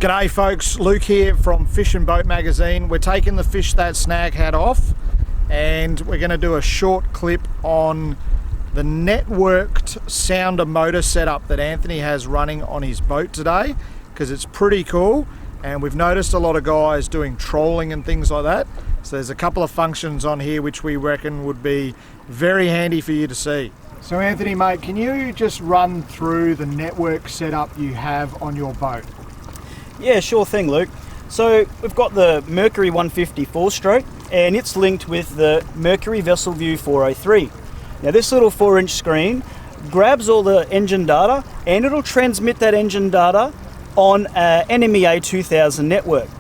G'day folks, Luke here from Fish and Boat Magazine. We're taking the Fish That Snag hat off and we're going to do a short clip on the networked sounder motor setup that Anthony has running on his boat today, because it's pretty cool and we've noticed a lot of guys doing trolling and things like that. So there's a couple of functions on here which we reckon would be very handy for you to see. So Anthony mate, can you just run through the network setup you have on your boat? Yeah, sure thing, Luke. So we've got the Mercury 150 4-stroke and it's linked with the Mercury Vessel View 403. Now this little 4-inch screen grabs all the engine data and it'll transmit that engine data on an NMEA 2000 network.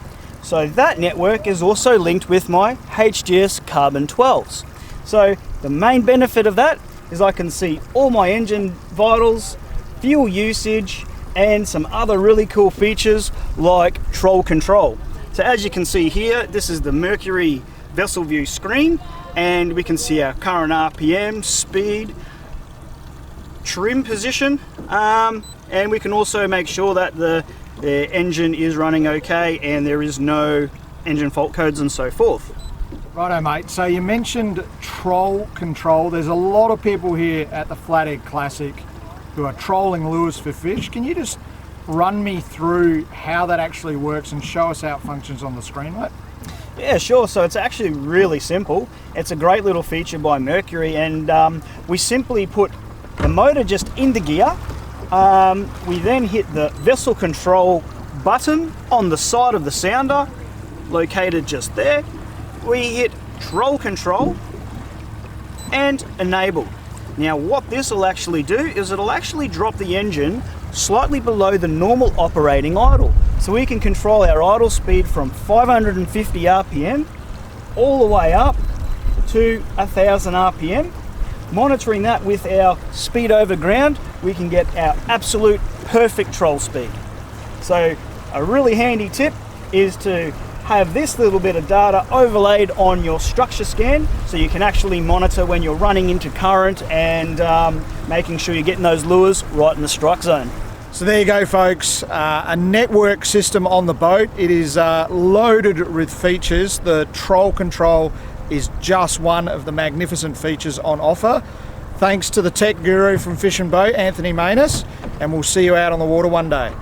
So that network is also linked with my HGS Carbon 12s. So the main benefit of that is I can see all my engine vitals, fuel usage, and some other really cool features like troll control. So as you can see here, this is the Mercury Vessel View screen and we can see our current RPM, speed, trim position, and we can also make sure that the engine is running okay and there is no engine fault codes and so forth. Righto mate, so you mentioned troll control. There's a lot of people here at the Flathead Classic who are trolling lures for fish. Can you just run me through how that actually works and show us how it functions on the screen, mate? Yeah, sure. So it's actually really simple. It's a great little feature by Mercury, and we simply put the motor just into gear. We then hit the vessel control button on the side of the sounder, located just there. We hit troll control and enable. Now what this will actually do is it'll actually drop the engine slightly below the normal operating idle. So we can control our idle speed from 550 RPM all the way up to 1000 RPM. Monitoring that with our speed over ground, we can get our absolute perfect troll speed. So a really handy tip is to have this little bit of data overlaid on your structure scan so you can actually monitor when you're running into current and making sure you're getting those lures right in the strike zone. So there you go folks, a network system on the boat. It is loaded with features. The troll control is just one of the magnificent features on offer. Thanks to the tech guru from Fish and Boat, Anthony Mainas, and we'll see you out on the water one day.